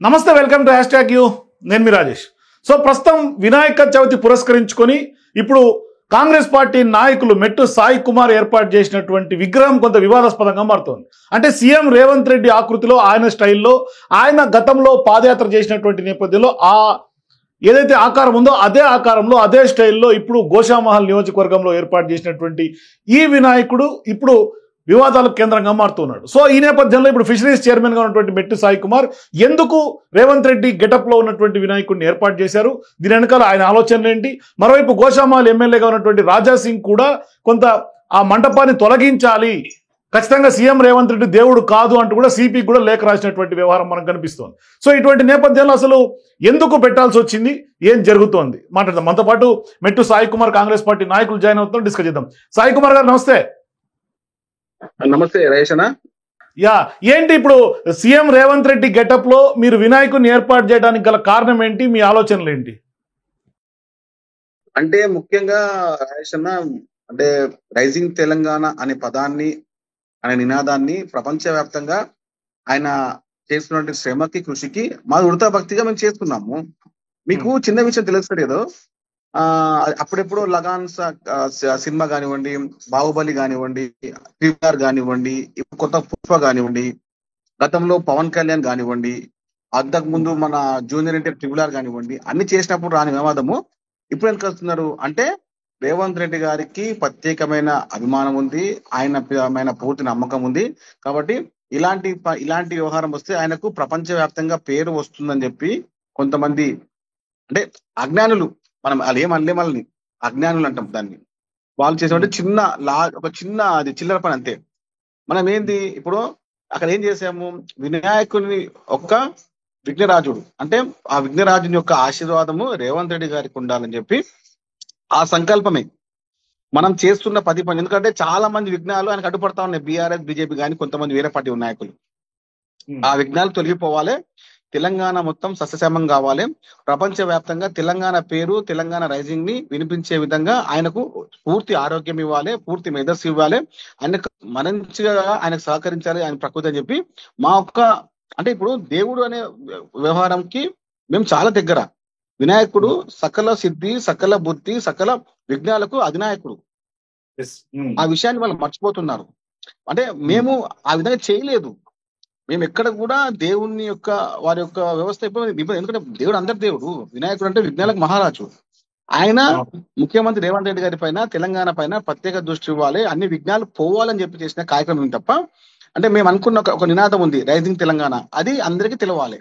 నమస్తే, welcome to hash tag you. నేను మీ Rajesh. So ప్రస్తుతం వినాయక చవితి పురస్కరించుకొని ఇప్పుడు కాంగ్రెస్ పార్టీ నాయకులు మెట్టు సాయి కుమార్ ఏర్పాటు చేసినటువంటి విగ్రహం కొంత వివాదాస్పదంగా మారుతోంది. అంటే సీఎం రేవంత్ రెడ్డి ఆకృతిలో, ఆయన స్టైల్లో, ఆయన గతంలో పాదయాత్ర చేసినటువంటి నేపథ్యంలో ఏదైతే ఆకారం ఉందో అదే ఆకారంలో, అదే స్టైల్లో ఇప్పుడు గోషామహల్ నియోజకవర్గంలో ఏర్పాటు చేసినటువంటి ఈ వినాయకుడు ఇప్పుడు వివాదాలకు కేంద్రంగా మారుతున్నాడు. సో ఈ నేపథ్యంలో ఇప్పుడు ఫిషరీస్ చైర్మన్ గా ఉన్నటువంటి మెట్టు సాయి కుమార్ ఎందుకు రేవంత్ రెడ్డి గెటప్ లో ఉన్నటువంటి వినాయకుడిని ఏర్పాటు చేశారు, దీని వెనకాల ఆయన ఆలోచనలు ఏంటి? మరోవైపు గోషామహల్ ఎమ్మెల్యేగా ఉన్నటువంటి రాజా సింగ్ కూడా కొంత ఆ మంటపాన్ని తొలగించాలి, ఖచ్చితంగా సీఎం రేవంత్ రెడ్డి దేవుడు కాదు అంటూ కూడా సిపి కూడా లేఖ రాసినటువంటి వ్యవహారం మనకు కనిపిస్తోంది. సో ఇటువంటి నేపథ్యంలో అసలు ఎందుకు పెట్టాల్సి వచ్చింది, ఏం జరుగుతోంది మాట్లాడదాం. మనతో పాటు మెట్టు సాయి కుమార్ కాంగ్రెస్ పార్టీ నాయకులు జాయిన్ అవుతున్నాం, డిస్కస్ చేద్దాం. సాయి కుమార్ గారు నమస్తే. నమస్తే రేషనా. ఏంటి ఇప్పుడు సీఎం రేవంత్ రెడ్డి గెటప్ లో మీరు వినాయకుడిని ఏర్పాటు చేయడానికి గల కారణం ఏంటి, మీ ఆలోచనలు ఏంటి? అంటే ముఖ్యంగా రేషన్న, అంటే రైజింగ్ తెలంగాణ అనే పదాన్ని, అనే నినాదాన్ని ప్రపంచవ్యాప్తంగా ఆయన చేస్తున్నటువంటి శ్రమకి, కృషికి మా ఉడతా భక్తిగా మేము చేస్తున్నాము. మీకు చిన్న విషయం తెలుస్తలేదు, అప్పుడెప్పుడు లగాన్ సినిమా కానివ్వండి, బాహుబలి కానివ్వండి, త్రిపుల్ కానివ్వండి, కొత్త పుష్ప కానివ్వండి, గతంలో పవన్ కళ్యాణ్ కానివ్వండి, అంతకు ముందు మన జూనియర్ ఎన్టీఆర్ త్రిపుల్ కానివ్వండి, అన్ని చేసినప్పుడు రాని వివాదము ఇప్పుడు ఎందుకు వస్తున్నారు అంటే, రేవంత్ రెడ్డి గారికి ప్రత్యేకమైన అభిమానం ఉంది, ఆయన పూర్తి నమ్మకం ఉంది. కాబట్టి ఇలాంటి వ్యవహారం వస్తే ఆయనకు ప్రపంచవ్యాప్తంగా పేరు వస్తుందని చెప్పి కొంతమంది, అంటే అజ్ఞానులు, మనం వాళ్ళు ఏమనలే, వాళ్ళని అజ్ఞానులు అంటాం దాన్ని, వాళ్ళు చేసేటువంటి చిన్న అది చిల్లర పని అంతే. మనం ఏంది ఇప్పుడు అక్కడ ఏం చేసాము, వినాయకుని ఒక్క విఘ్నరాజుడు, అంటే ఆ విఘ్నరాజుని యొక్క ఆశీర్వాదము రేవంత్ రెడ్డి గారికి ఉండాలని చెప్పి ఆ సంకల్పమే మనం చేస్తున్న 10 పని. ఎందుకంటే చాలా మంది విఘ్నాలు ఆయనకు అడ్డుపడతా ఉన్నాయి, బీఆర్ఎస్ బీజేపీ కానీ కొంతమంది వేరే పార్టీ నాయకులు. ఆ విఘ్నాలు తొలగిపోవాలి, తెలంగాణ మొత్తం సస్యశ్యామం కావాలి, ప్రపంచ వ్యాప్తంగా తెలంగాణ పేరు, తెలంగాణ రైజింగ్ ని వినిపించే విధంగా ఆయనకు పూర్తి ఆరోగ్యం ఇవ్వాలి, పూర్తి మేధస్సు ఇవ్వాలి, ఆయనకు మంచిగా ఆయనకు సహకరించాలి ఆయన ప్రకృతి అని చెప్పి మా అంటే ఇప్పుడు దేవుడు అనే వ్యవహారంకి మేము చాలా దగ్గర. వినాయకుడు సకల సిద్ధి, సకల బుద్ధి, సకల విఘ్నాలకు అధినాయకుడు. ఆ విషయాన్ని వాళ్ళు మర్చిపోతున్నారు. అంటే మేము ఆ విధంగా చేయలేదు, మేము ఎక్కడ కూడా దేవుని యొక్క వారి యొక్క వ్యవస్థ ఎందుకంటే దేవుడు అందరి దేవుడు, వినాయకుడు అంటే విఘ్నాలకు మహారాజు. ఆయన ముఖ్యమంత్రి రేవంత్ రెడ్డి గారి పైన, తెలంగాణ పైన ప్రత్యేక దృష్టి ఇవ్వాలి, అన్ని విఘ్నాలు పోవాలని చెప్పి చేసిన కార్యక్రమం తప్ప, అంటే మేము అనుకున్న ఒక నినాదం ఉంది, రైజింగ్ తెలంగాణ, అది అందరికీ తెలవాలి.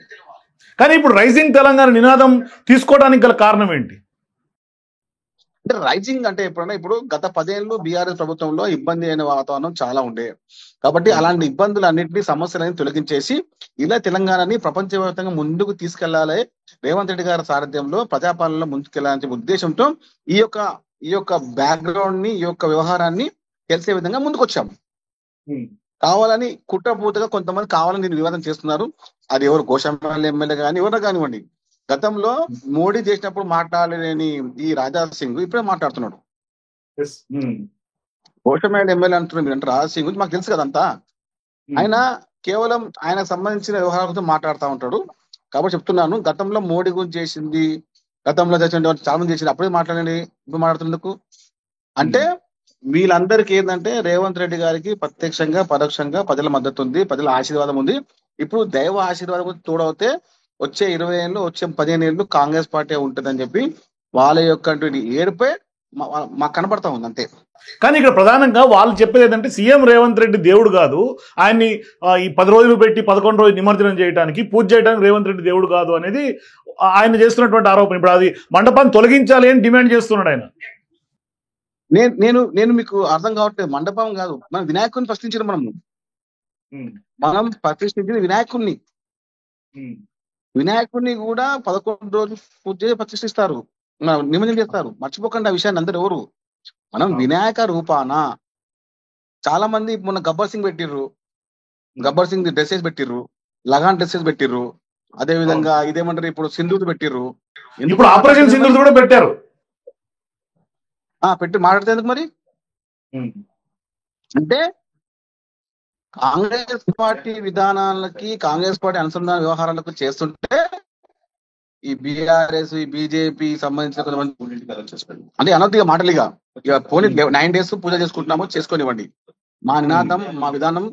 కానీ ఇప్పుడు రైజింగ్ తెలంగాణ నినాదం తీసుకోవడానికి గల కారణం ఏంటి అంటే, రైజింగ్ అంటే ఎప్పుడన్నా, ఇప్పుడు గత 10 ఏళ్ళు బీఆర్ఎస్ ప్రభుత్వంలో ఇబ్బంది అయిన వాతావరణం చాలా ఉండే. కాబట్టి అలాంటి ఇబ్బందులు అన్నింటినీ, సమస్యలని తొలగించేసి ఇలా తెలంగాణని ప్రపంచవ్యాప్తంగా ముందుకు తీసుకెళ్లాలి, రేవంత్ రెడ్డి గారి సారథ్యంలో ప్రజాపాలనలో ముందుకెళ్లాలనే ఉద్దేశంతో ఈ యొక్క బ్యాక్గ్రౌండ్ ని, ఈ యొక్క వ్యవహారాన్ని తెలిసే విధంగా ముందుకు వచ్చాము. కావాలని కుట్రపూతగా కొంతమంది కావాలని దీన్ని వివాదం చేస్తున్నారు. అది ఎవరు, గోషామహల్ ఎమ్మెల్యే కానీ ఎవరు కానివ్వండి. గతంలో మోడీ చేసినప్పుడు మాట్లాడలేని ఈ రాజా సింగ్ ఇప్పుడే మాట్లాడుతున్నాడు. గోషామహల్ ఎమ్మెల్యే అంటున్నారు, మీరు అంటే రాజా సింగ్ గురించి మాకు తెలుసు కదంతా. ఆయన కేవలం ఆయనకు సంబంధించిన వ్యవహారాలతో మాట్లాడుతూ ఉంటాడు. కాబట్టి చెప్తున్నాను, గతంలో మోడీ గురించి చేసింది, గతంలో చేసిన చాలా మంది చేసింది, అప్పుడే మాట్లాడండి, ఇప్పుడు మాట్లాడుతున్నందుకు. అంటే వీళ్ళందరికీ ఏంటంటే రేవంత్ రెడ్డి గారికి ప్రత్యక్షంగా పరోక్షంగా ప్రజల మద్దతు ఉంది, ప్రజల ఆశీర్వాదం ఉంది. ఇప్పుడు దైవ ఆశీర్వాదం తోడవుతే వచ్చే 20 ఏళ్ళు, వచ్చే 15 ఏళ్ళు కాంగ్రెస్ పార్టీ ఉంటుందని చెప్పి వాళ్ళ యొక్క ఏడుపై మాకు కనబడతా ఉంది అంతే. కానీ ఇక్కడ ప్రధానంగా వాళ్ళు చెప్పేది ఏంటంటే, సీఎం రేవంత్ రెడ్డి దేవుడు కాదు, ఆయన్ని ఈ 10 రోజులు పెట్టి 11 రోజులు నిమజ్జనం చేయడానికి, పూజ చేయడానికి రేవంత్ రెడ్డి దేవుడు కాదు అనేది ఆయన చేస్తున్నటువంటి ఆరోపణ. ఇప్పుడు అది మండపాన్ని తొలగించాలి అని డిమాండ్ చేస్తున్నాడు ఆయన. నేను మీకు అర్థం కావట్లేదు. మండపం కాదు, మనం వినాయకుడిని ప్రశ్నించిన, మనం ప్రతిష్ఠించిన వినాయకుడిని కూడా 11 రోజులు పూజ చేసి ప్రతిష్ఠిస్తారు, నిమజ్జనం చేస్తారు. మర్చిపోకండి ఆ విషయాన్ని అందరు. ఎవరు మనం వినాయక రూపాన, చాలా మంది మొన్న గబ్బర్ సింగ్ పెట్టిర్రు, గబ్బర్ సింగ్ డ్రెస్సెస్ పెట్టిర్రు, లగాన్ డ్రెస్సెస్ పెట్టిర్రు, అదే విధంగా ఇదేమంటారు ఇప్పుడు సింధూర్ పెట్టిర్రు, ఇప్పుడు ఆపరేషన్ సింధూర్ కూడా పెట్టారు. పెట్టి మాట్లాడితే ఎందుకు మరి? అంటే కాంగ్రెస్ పార్టీ విధానాలకి కాంగ్రెస్ పార్టీ అనుసంధాన వ్యవహారాలకు చేస్తుంటే ఈ బీఆర్ఎస్ ఈ బీజేపీ సంబంధించిన కొంతమంది అంటే అనొద్దు మాటలుగా ఇక పోనీ 9 days పూజ చేసుకుంటున్నాము చేసుకొనివ్వండి. మా నినాదం మా విధానం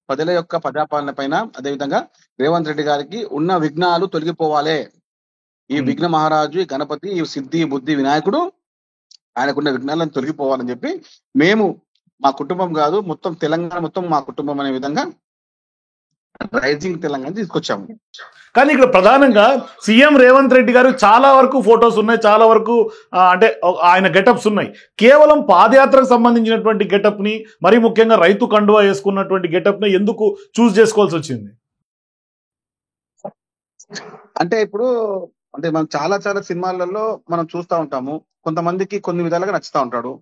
ప్రజల యొక్క ప్రజాపాలన పైన, అదేవిధంగా రేవంత్ రెడ్డి గారికి ఉన్న విఘ్నాలు తొలగిపోవాలి. ఈ విఘ్న మహారాజు, ఈ గణపతి, ఈ సిద్ధి బుద్ధి వినాయకుడు ఆయనకున్న విఘ్నాలను తొలగిపోవాలని చెప్పి మేము మా కుటుంబం కాదు మొత్తం తెలంగాణ మొత్తం మా కుటుంబం అనే విధంగా రైజింగ్ తెలంగాణ తీసుకొచ్చాము. కానీ ఇక్కడ ప్రధానంగా సీఎం రేవంత్ రెడ్డి గారు చాలా వరకు ఫొటోస్ ఉన్నాయి, చాలా వరకు అంటే ఆయన గెటప్స్ ఉన్నాయి. కేవలం పాదయాత్రకు సంబంధించినటువంటి గెటప్ ని, మరి ముఖ్యంగా రైతు కండువా వేసుకున్నటువంటి గెటప్ ని ఎందుకు చూస్ చేసుకోవాల్సి వచ్చింది? అంటే ఇప్పుడు అంటే మనం చాలా చాలా సినిమాలలో మనం చూస్తూ ఉంటాము, కొంతమందికి కొన్ని విధాలుగా నచ్చుతా ఉంటాడు.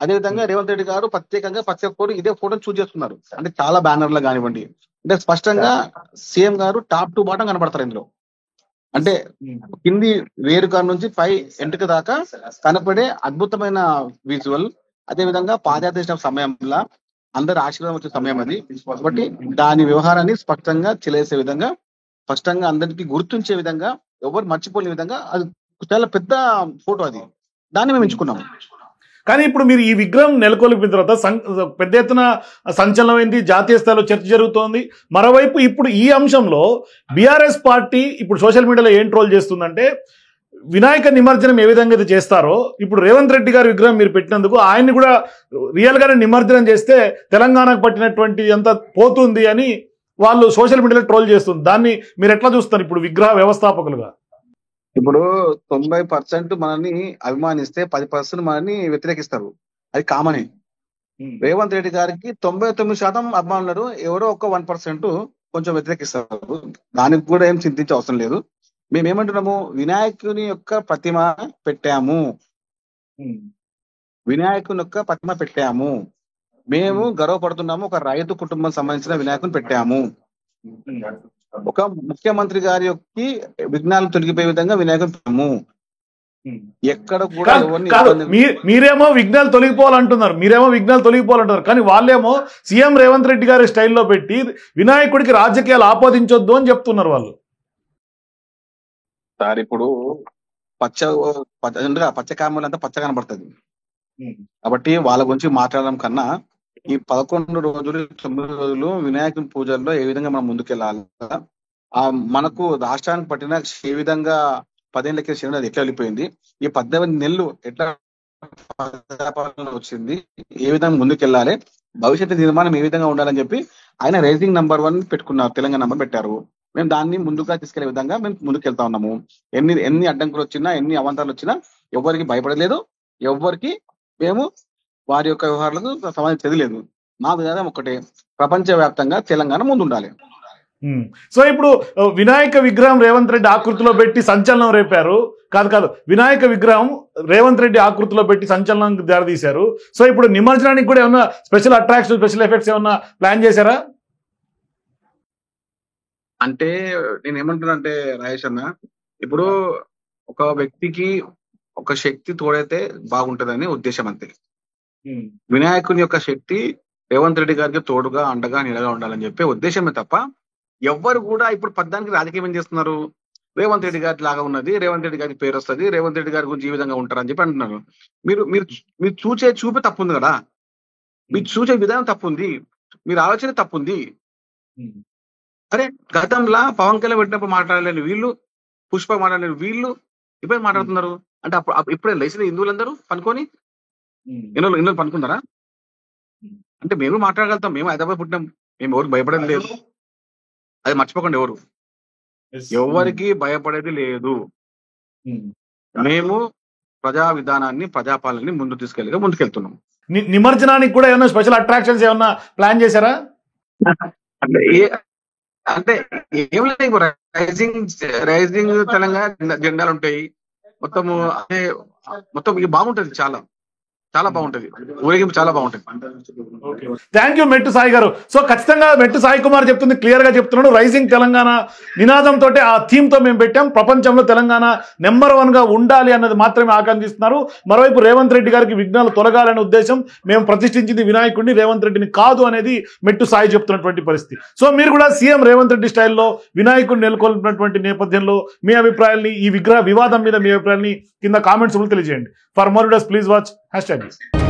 అదేవిధంగా రేవంత్ రెడ్డి గారు ప్రత్యేకంగా ప్రతి ఒక్కరు ఇదే ఫోటో చూస్ చేసుకున్నారు. అంటే చాలా బ్యానర్లు కానివ్వండి, అంటే స్పష్టంగా సీఎం గారు టాప్ టు బాటం కనబడతారు ఇందులో. అంటే కింది వేరుక నుంచి పై ఎంటుక దాకా కనపడే అద్భుతమైన విజువల్. అదే విధంగా పాదయాత్ర చేసిన సమయంలో అందరు ఆశీర్వాదం వచ్చే సమయం అది. కాబట్టి దాని వ్యవహారాన్ని స్పష్టంగా తెలిసే విధంగా, స్పష్టంగా అందరికి గుర్తుంచే విధంగా, ఎవరు మర్చిపోలే విధంగా అది చాలా పెద్ద ఫోటో అది. దాన్ని మేము ఎంచుకున్నాము. కానీ ఇప్పుడు మీరు ఈ విగ్రహం నెలకొల్పిన తర్వాత పెద్ద ఎత్తున సంచలనమైంది, జాతీయ స్థాయిలో చర్చ జరుగుతోంది. మరోవైపు ఇప్పుడు ఈ అంశంలో బీఆర్ఎస్ పార్టీ ఇప్పుడు సోషల్ మీడియాలో ఏం ట్రోల్ చేస్తుందంటే, వినాయక నిమజ్జనం ఏ విధంగా అయితే చేస్తారో ఇప్పుడు రేవంత్ రెడ్డి గారి విగ్రహం మీరు పెట్టినందుకు ఆయన్ని కూడా రియల్ గానే నిమజ్జనం చేస్తే తెలంగాణకు పట్టినటువంటి అంత పోతుంది అని వాళ్ళు సోషల్ మీడియాలో ట్రోల్ చేస్తుంది. దాన్ని మీరు ఎట్లా చూస్తారు ఇప్పుడు విగ్రహ వ్యవస్థాపకులుగా? ఇప్పుడు 90% మనల్ని అభిమానిస్తే 10% మనల్ని వ్యతిరేకిస్తారు, అది కామనే. రేవంత్ రెడ్డి గారికి 99% అభిమానులు, ఎవరో ఒక 1% కొంచెం వ్యతిరేకిస్తారు. దానికి కూడా ఏం చింతించే అవసరం లేదు. మేమేమంటున్నాము, వినాయకుని యొక్క ప్రతిమ పెట్టాము, వినాయకుని యొక్క ప్రతిమ పెట్టాము, మేము గర్వపడుతున్నాము. ఒక రైతు కుటుంబం సంబంధించిన వినాయకుని పెట్టాము. ఒక ముఖ్యమంత్రి గారి యొక్క విఘ్నాలు తొలగిపోయే విధంగా వినాయకుని పెట్టాము. ఎక్కడ కూడా మీరేమో విఘ్నాలు తొలగిపోవాలంటున్నారు, కానీ వాళ్ళేమో సీఎం రేవంత్ రెడ్డి గారి స్టైల్లో పెట్టి వినాయకుడికి రాజకీయాలు ఆపాదించొద్దు అని చెప్తున్నారు వాళ్ళు. సార్ ఇప్పుడు పచ్చ కామలంతా పచ్చ కనబడుతుంది కాబట్టి వాళ్ళ గురించి మాట్లాడడం కన్నా ఈ 11 రోజులు 9 రోజులు వినాయకుని పూజల్లో ఏ విధంగా మనం ముందుకెళ్ళాలి, మనకు రాష్ట్రానికి పట్టిన ఏ విధంగా 10 ఏళ్లకే అది ఎట్లా వెళ్ళిపోయింది, ఈ 18 నెలలు ఎట్లా వచ్చింది, ఏ విధంగా ముందుకెళ్ళాలి, భవిష్యత్తు నిర్మాణం ఏ విధంగా ఉండాలని చెప్పి ఆయన రైజింగ్ నంబర్ 1 పెట్టుకున్నారు, తెలంగాణ నంబర్ పెట్టారు. మేము దాన్ని ముందుగా తీసుకెళ్లే విధంగా మేము ముందుకెళ్తా ఉన్నాము. ఎన్ని అడ్డంకులు వచ్చినా, ఎన్ని అవాంతరాలు వచ్చినా ఎవరికి భయపడలేదు, ఎవరికి మేము వారి యొక్క వ్యవహారాలకు సమాధానం చదిలేదు. మా విధానం ఒకటే, ప్రపంచ వ్యాప్తంగా తెలంగాణ ముందుండాలి. సో ఇప్పుడు వినాయక విగ్రహం రేవంత్ రెడ్డి ఆకృతిలో పెట్టి సంచలనం రేపారు. కాదు వినాయక విగ్రహం రేవంత్ రెడ్డి ఆకృతిలో పెట్టి సంచలనం దారితీశారు. సో ఇప్పుడు నిమజ్జనానికి కూడా ఏమన్నా స్పెషల్ అట్రాక్షన్, స్పెషల్ ఎఫెక్ట్స్ ఏమన్నా ప్లాన్ చేశారా? అంటే నేను ఏమంటున్నా అంటే రాజేష్ అన్న, ఇప్పుడు ఒక వ్యక్తికి ఒక శక్తి తోడైతే బాగుంటదని ఉద్దేశం అంతే. వినాయకుని యొక్క శక్తి రేవంత్ రెడ్డి గారికి తోడుగా, అండగా, నీడగా ఉండాలని చెప్పే ఉద్దేశమే తప్ప ఎవ్వరు కూడా ఇప్పుడు పద్దానికి రాజకీయం ఏం చేస్తున్నారు, రేవంత్ రెడ్డి గారి లాగా ఉన్నది, రేవంత్ రెడ్డి గారికి పేరు వస్తుంది, రేవంత్ రెడ్డి గారి గురించి ఈ విధంగా ఉంటారని చెప్పి అంటున్నారు. మీరు చూసే చూపే తప్పుంది కదా, మీరు చూసే విధానం తప్పుంది, మీరు ఆలోచన తప్పుంది. అరే గతంలో పవన్ కళ్యాణ్ పెట్టినప్పుడు మాట్లాడలేని వీళ్ళు, పుష్ప మాట్లాడలేని వీళ్ళు ఇప్పుడు మాట్లాడుతున్నారు. అంటే అప్పుడు ఇప్పుడే లేచిన హిందువులందరూ పనుకొని ఎన్నో పనుకున్నారా? అంటే మేము మాట్లాడగలుగుతాం, మేము హైదరాబాద్ పుట్టినాం, మేము ఎవరికి భయపడేది లేదు, అది మర్చిపోకండి. ఎవరికి భయపడేది లేదు. మేము ప్రజా విధానాన్ని, ప్రజాపాలనని ముందుకెళ్తున్నాం. నిమజ్జనానికి కూడా ఏమన్నా స్పెషల్ అట్రాక్షన్స్ ఏమన్నా ప్లాన్ చేశారా? అంటే ఏం లేదు, రైజింగ్ తెలంగాణ జెండాలు ఉంటాయి, మొత్తం బాగుంటది, చాలా చాలా బాగుంటది, ఊరేగింపు చాలా బాగుంటది. థ్యాంక్ యూ మెట్టు సాయి గారు. సో ఖచ్చితంగా మెట్టు సాయి కుమార్ చెప్తుంది, క్లియర్ గా చెప్తున్నాడు. రైజింగ్ తెలంగాణ నినాదంతో ఆ థీమ్ తో మేము పెట్టాం. ప్రపంచంలో తెలంగాణ నెంబర్ 1 గా ఉండాలి అన్నది మాత్రమే ఆకాంక్షిస్తున్నారు. మరోవైపు రేవంత్ రెడ్డి గారికి విఘ్నాలు తొలగాలనే ఉద్దేశం, మేము ప్రతిష్ఠించింది వినాయకుడిని రేవంత్ రెడ్డిని కాదు అనేది మెట్టు సాయి చెప్తున్నటువంటి పరిస్థితి. సో మీరు కూడా సీఎం రేవంత్ రెడ్డి స్టైల్లో వినాయకుడిని నెలకొల్పినటువంటి నేపథ్యంలో మీ అభిప్రాయాల్ని, ఈ విగ్రహ వివాదం మీద మీ అభిప్రాయాల్ని కింద కామెంట్స్ తెలియజేయండి. For more videos please watch #.